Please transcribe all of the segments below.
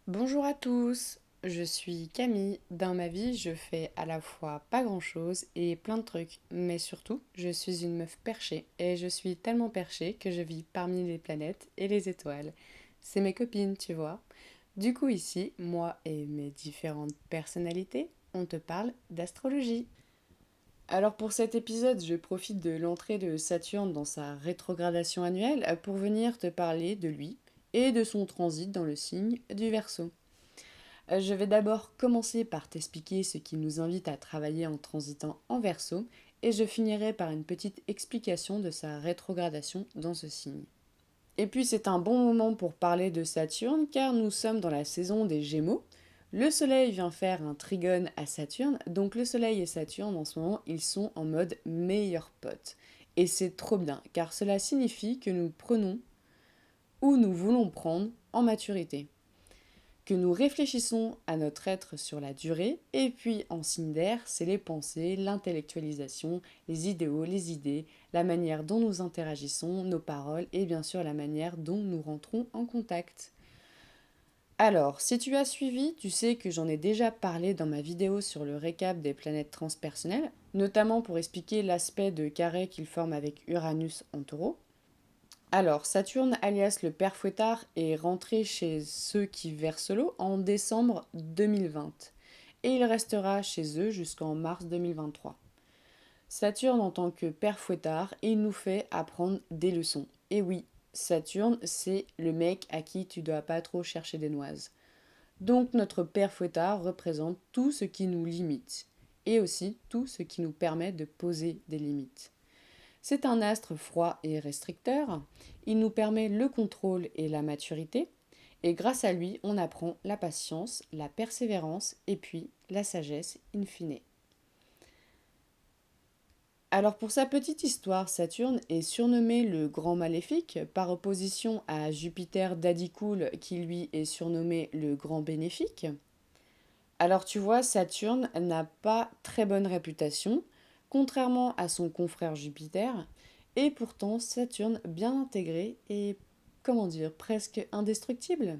Bonjour à tous, je suis Camille. Dans ma vie, je fais à la fois pas grand-chose et plein de trucs, mais surtout, je suis une meuf perchée et je suis tellement perchée que je vis parmi les planètes et les étoiles. C'est mes copines, tu vois. Du coup, ici, moi et mes différentes personnalités, on te parle d'astrologie. Alors pour cet épisode, je profite de l'entrée de Saturne dans sa rétrogradation annuelle pour venir te parler de lui et de son transit dans le signe du Verseau. Je vais d'abord commencer par t'expliquer ce qui nous invite à travailler en transitant en Verseau et je finirai par une petite explication de sa rétrogradation dans ce signe. Et puis c'est un bon moment pour parler de Saturne car nous sommes dans la saison des Gémeaux. Le Soleil vient faire un trigone à Saturne, donc le Soleil et Saturne en ce moment ils sont en mode meilleurs potes. Et c'est trop bien car cela signifie que nous prenons ou nous voulons prendre en maturité, que nous réfléchissons à notre être sur la durée, et puis en signe d'air, c'est les pensées, l'intellectualisation, les idéaux, les idées, la manière dont nous interagissons, nos paroles, et bien sûr la manière dont nous rentrons en contact. Alors, si tu as suivi, tu sais que j'en ai déjà parlé dans ma vidéo sur le récap des planètes transpersonnelles, notamment pour expliquer l'aspect de carré qu'il forme avec Uranus en taureau. Alors, Saturne, alias le père Fouettard, est rentré chez ceux qui versent l'eau en décembre 2020 et il restera chez eux jusqu'en mars 2023. Saturne en tant que père Fouettard, il nous fait apprendre des leçons. Et oui, Saturne, c'est le mec à qui tu dois pas trop chercher des noises. Donc notre père Fouettard représente tout ce qui nous limite et aussi tout ce qui nous permet de poser des limites. C'est un astre froid et restricteur. Il nous permet le contrôle et la maturité. Et grâce à lui, on apprend la patience, la persévérance et puis la sagesse in fine. Alors pour sa petite histoire, Saturne est surnommé le grand maléfique par opposition à Jupiter daddy cool qui lui est surnommé le grand bénéfique. Alors tu vois, Saturne n'a pas très bonne réputation, contrairement à son confrère Jupiter, et pourtant Saturne bien intégré et, comment dire, presque indestructible.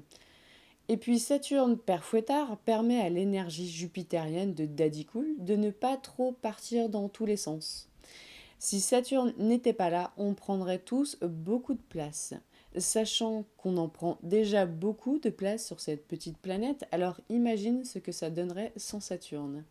Et puis Saturne, père fouettard, permet à l'énergie jupitérienne de Daddy Cool de ne pas trop partir dans tous les sens. Si Saturne n'était pas là, on prendrait tous beaucoup de place. Sachant qu'on en prend déjà beaucoup de place sur cette petite planète, alors imagine ce que ça donnerait sans Saturne.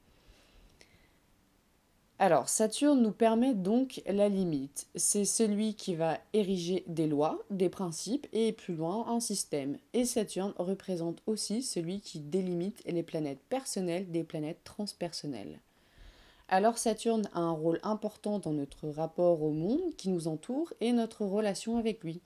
Alors, Saturne nous permet donc la limite. C'est celui qui va ériger des lois, des principes et plus loin un système. Et Saturne représente aussi celui qui délimite les planètes personnelles des planètes transpersonnelles. Alors Saturne a un rôle important dans notre rapport au monde qui nous entoure et notre relation avec lui.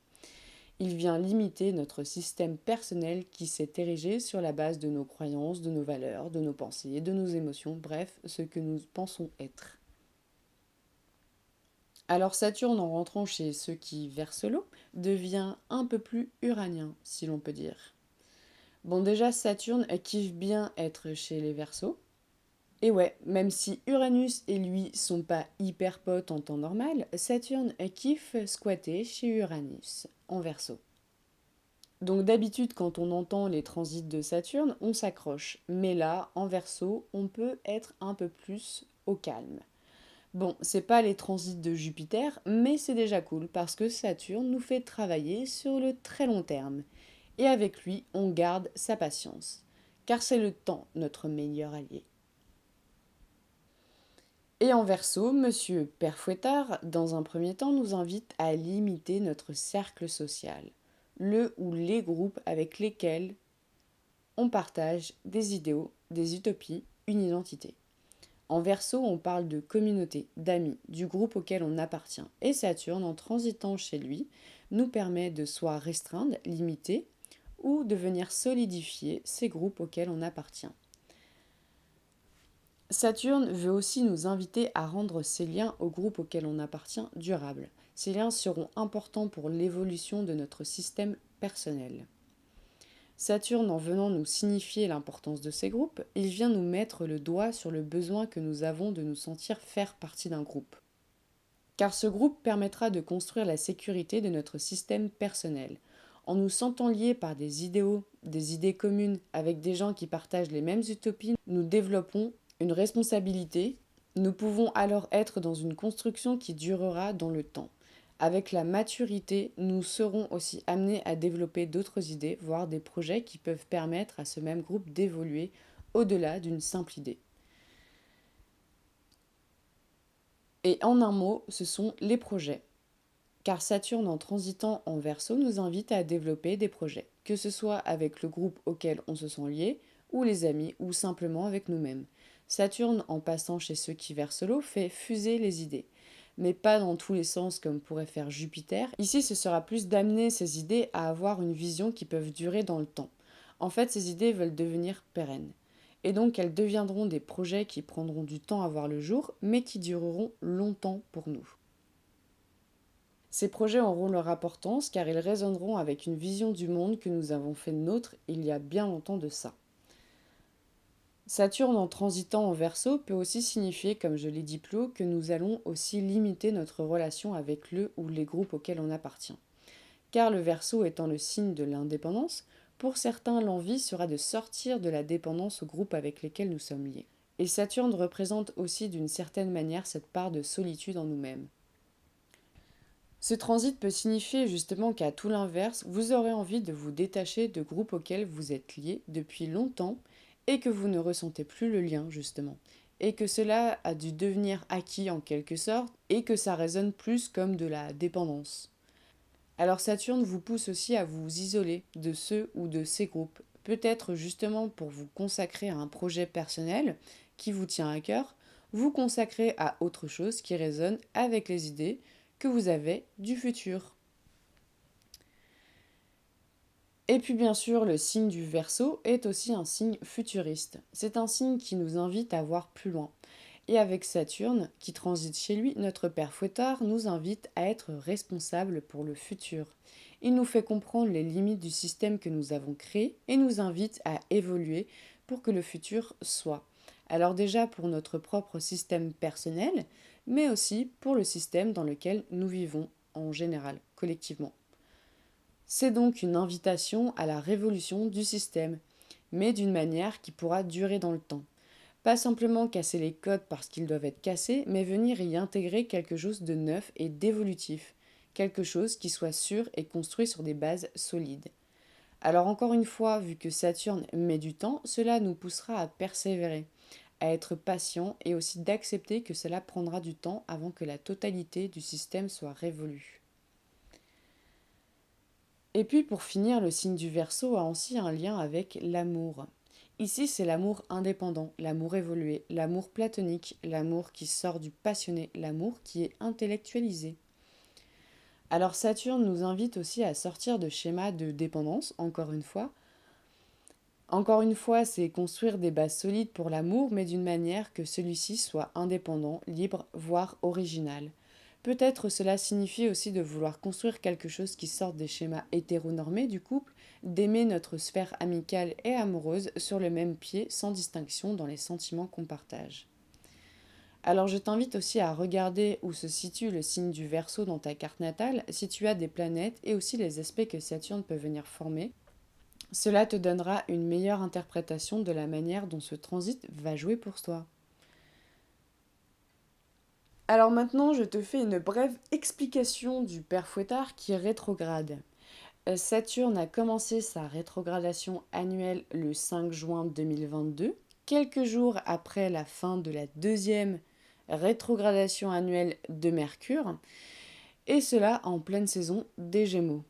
Il vient limiter notre système personnel qui s'est érigé sur la base de nos croyances, de nos valeurs, de nos pensées, de nos émotions, bref, ce que nous pensons être. Alors Saturne, en rentrant chez ceux qui versent l'eau, devient un peu plus uranien, si l'on peut dire. Bon déjà, Saturne kiffe bien être chez les Verseaux. Et ouais, même si Uranus et lui sont pas hyper potes en temps normal, Saturne kiffe squatter chez Uranus, en Verseau. Donc d'habitude, quand on entend les transits de Saturne, on s'accroche. Mais là, en Verseau, on peut être un peu plus au calme. Bon, c'est pas les transits de Jupiter, mais c'est déjà cool parce que Saturne nous fait travailler sur le très long terme. Et avec lui, on garde sa patience. Car c'est le temps notre meilleur allié. Et en verso, Monsieur Père Fouettard, dans un premier temps, nous invite à limiter notre cercle social, le ou les groupes avec lesquels on partage des idéaux, des utopies, une identité. En verso, on parle de communauté, d'amis, du groupe auquel on appartient. Et Saturne, en transitant chez lui, nous permet de soit restreindre, limiter, ou de venir solidifier ces groupes auxquels on appartient. Saturne veut aussi nous inviter à rendre ces liens au groupe auquel on appartient durables. Ces liens seront importants pour l'évolution de notre système personnel. Saturne, en venant nous signifier l'importance de ces groupes, il vient nous mettre le doigt sur le besoin que nous avons de nous sentir faire partie d'un groupe. Car ce groupe permettra de construire la sécurité de notre système personnel. En nous sentant liés par des idéaux, des idées communes avec des gens qui partagent les mêmes utopies, nous développons une responsabilité. Nous pouvons alors être dans une construction qui durera dans le temps. Avec la maturité, nous serons aussi amenés à développer d'autres idées, voire des projets qui peuvent permettre à ce même groupe d'évoluer au-delà d'une simple idée. Et en un mot, ce sont les projets. Car Saturne en transitant en Verseau nous invite à développer des projets, que ce soit avec le groupe auquel on se sent lié, ou les amis, ou simplement avec nous-mêmes. Saturne, en passant chez ceux qui Verseau, fait fuser les idées, mais pas dans tous les sens comme pourrait faire Jupiter. Ici, ce sera plus d'amener ces idées à avoir une vision qui peuvent durer dans le temps. En fait, ces idées veulent devenir pérennes. Et donc, elles deviendront des projets qui prendront du temps à voir le jour, mais qui dureront longtemps pour nous. Ces projets auront leur importance car ils résonneront avec une vision du monde que nous avons fait nôtre il y a bien longtemps de ça. Saturne en transitant en Verseau peut aussi signifier, comme je l'ai dit plus haut, que nous allons aussi limiter notre relation avec le ou les groupes auxquels on appartient. Car le Verseau étant le signe de l'indépendance, pour certains l'envie sera de sortir de la dépendance aux groupes avec lesquels nous sommes liés. Et Saturne représente aussi d'une certaine manière cette part de solitude en nous-mêmes. Ce transit peut signifier justement qu'à tout l'inverse, vous aurez envie de vous détacher de groupes auxquels vous êtes liés depuis longtemps et que vous ne ressentez plus le lien justement. Et que cela a dû devenir acquis en quelque sorte et que ça résonne plus comme de la dépendance. Alors Saturne vous pousse aussi à vous isoler de ceux ou de ces groupes, peut-être justement pour vous consacrer à un projet personnel qui vous tient à cœur, vous consacrer à autre chose qui résonne avec les idées que vous avez du futur. Et puis bien sûr, le signe du Verseau est aussi un signe futuriste. C'est un signe qui nous invite à voir plus loin. Et avec Saturne, qui transite chez lui, notre père Fouettard nous invite à être responsables pour le futur. Il nous fait comprendre les limites du système que nous avons créé et nous invite à évoluer pour que le futur soit. Alors déjà pour notre propre système personnel, mais aussi pour le système dans lequel nous vivons en général, collectivement. C'est donc une invitation à la révolution du système, mais d'une manière qui pourra durer dans le temps. Pas simplement casser les codes parce qu'ils doivent être cassés, mais venir y intégrer quelque chose de neuf et d'évolutif, quelque chose qui soit sûr et construit sur des bases solides. Alors encore une fois, vu que Saturne met du temps, cela nous poussera à persévérer, à être patient et aussi d'accepter que cela prendra du temps avant que la totalité du système soit révolue. Et puis pour finir, le signe du Verseau a aussi un lien avec l'amour. Ici, c'est l'amour indépendant, l'amour évolué, l'amour platonique, l'amour qui sort du passionné, l'amour qui est intellectualisé. Alors Saturne nous invite aussi à sortir de schémas de dépendance, encore une fois. Encore une fois, c'est construire des bases solides pour l'amour, mais d'une manière que celui-ci soit indépendant, libre, voire original. Peut-être cela signifie aussi de vouloir construire quelque chose qui sorte des schémas hétéronormés du couple, d'aimer notre sphère amicale et amoureuse sur le même pied sans distinction dans les sentiments qu'on partage. Alors je t'invite aussi à regarder où se situe le signe du Verseau dans ta carte natale, si tu as des planètes et aussi les aspects que Saturne peut venir former. Cela te donnera une meilleure interprétation de la manière dont ce transit va jouer pour toi. Alors maintenant, je te fais une brève explication du père Fouettard qui est rétrograde. Saturne a commencé sa rétrogradation annuelle le 5 juin 2022, quelques jours après la fin de la deuxième rétrogradation annuelle de Mercure, et cela en pleine saison des Gémeaux.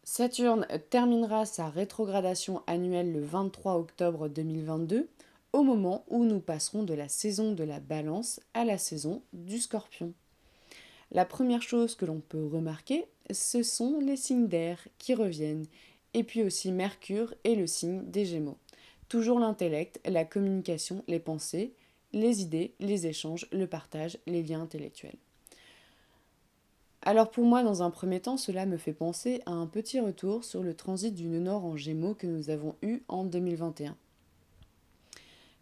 Saturne terminera sa rétrogradation annuelle le 23 octobre 2022, au moment où nous passerons de la saison de la Balance à la saison du Scorpion. La première chose que l'on peut remarquer, ce sont les signes d'air qui reviennent, et puis aussi Mercure et le signe des Gémeaux. Toujours l'intellect, la communication, les pensées, les idées, les échanges, le partage, les liens intellectuels. Alors pour moi, dans un premier temps, cela me fait penser à un petit retour sur le transit du nœud nord en Gémeaux que nous avons eu en 2021.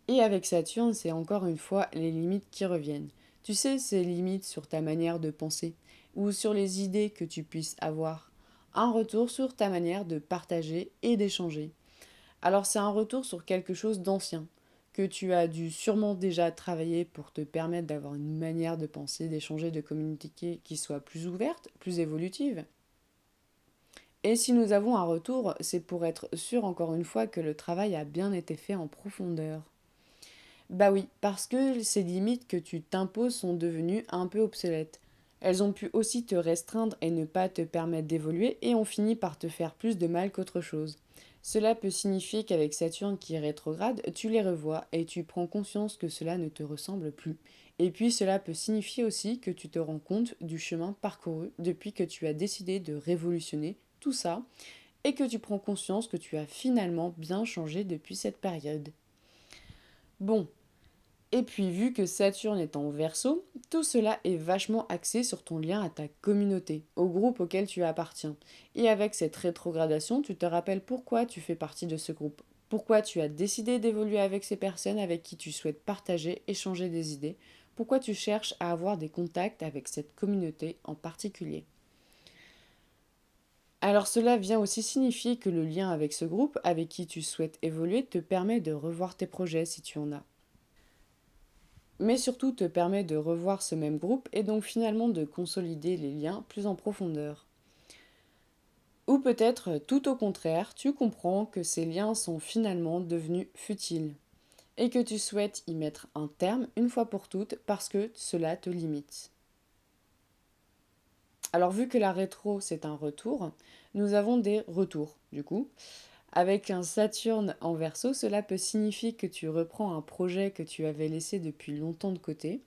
Et avec Saturne, c'est encore une fois les limites qui reviennent. Tu sais, ces limites sur ta manière de penser ou sur les idées que tu puisses avoir. un retour sur ta manière de partager et d'échanger. Alors c'est un retour sur quelque chose d'ancien, que tu as dû sûrement déjà travailler pour te permettre d'avoir une manière de penser, d'échanger, de communiquer qui soit plus ouverte, plus évolutive. Et si nous avons un retour, c'est pour être sûr encore une fois que le travail a bien été fait en profondeur. Bah oui, parce que ces limites que tu t'imposes sont devenues un peu obsolètes. Elles ont pu aussi te restreindre et ne pas te permettre d'évoluer et ont fini par te faire plus de mal qu'autre chose. Cela peut signifier qu'avec Saturne qui est rétrograde, tu les revois et tu prends conscience que cela ne te ressemble plus. Et puis cela peut signifier aussi que tu te rends compte du chemin parcouru depuis que tu as décidé de révolutionner tout ça et que tu prends conscience que tu as finalement bien changé depuis cette période. Bon, et puis, vu que Saturne est en Verseau, tout cela est vachement axé sur ton lien à ta communauté, au groupe auquel tu appartiens. Et avec cette rétrogradation, tu te rappelles pourquoi tu fais partie de ce groupe, pourquoi tu as décidé d'évoluer avec ces personnes avec qui tu souhaites partager, échanger des idées, pourquoi tu cherches à avoir des contacts avec cette communauté en particulier. Alors cela vient aussi signifier que le lien avec ce groupe avec qui tu souhaites évoluer te permet de revoir tes projets si tu en as, mais surtout te permet de revoir ce même groupe et donc finalement de consolider les liens plus en profondeur. Ou peut-être tout au contraire, tu comprends que ces liens sont finalement devenus futiles et que tu souhaites y mettre un terme une fois pour toutes parce que cela te limite. Alors vu que la rétro c'est un retour, nous avons des retours du coup. Avec un Saturne en Verseau, cela peut signifier que tu reprends un projet que tu avais laissé depuis longtemps de côté,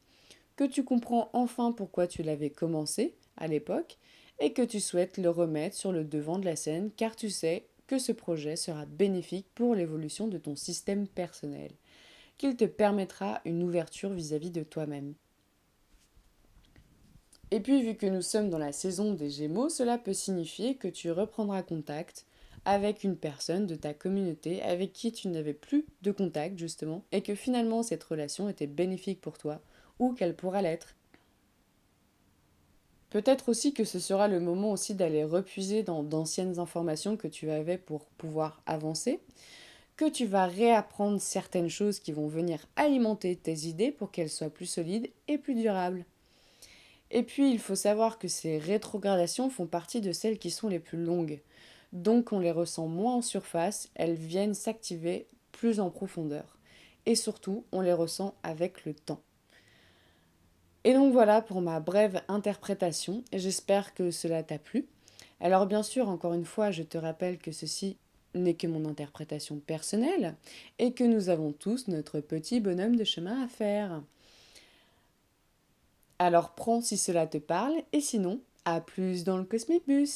que tu comprends enfin pourquoi tu l'avais commencé à l'époque et que tu souhaites le remettre sur le devant de la scène car tu sais que ce projet sera bénéfique pour l'évolution de ton système personnel, qu'il te permettra une ouverture vis-à-vis de toi-même. Et puis vu que nous sommes dans la saison des Gémeaux, cela peut signifier que tu reprendras contact avec une personne de ta communauté avec qui tu n'avais plus de contact justement et que finalement cette relation était bénéfique pour toi ou qu'elle pourra l'être. Peut-être aussi que ce sera le moment aussi d'aller repuiser dans d'anciennes informations que tu avais pour pouvoir avancer, que tu vas réapprendre certaines choses qui vont venir alimenter tes idées pour qu'elles soient plus solides et plus durables. Et puis il faut savoir que ces rétrogradations font partie de celles qui sont les plus longues. Donc on les ressent moins en surface, elles viennent s'activer plus en profondeur. Et surtout, on les ressent avec le temps. Et donc voilà pour ma brève interprétation, et j'espère que cela t'a plu. Alors bien sûr, encore une fois, je te rappelle que ceci n'est que mon interprétation personnelle, et que nous avons tous notre petit bonhomme de chemin à faire. Alors prends si cela te parle, et sinon, à plus dans le Cosmic Bus.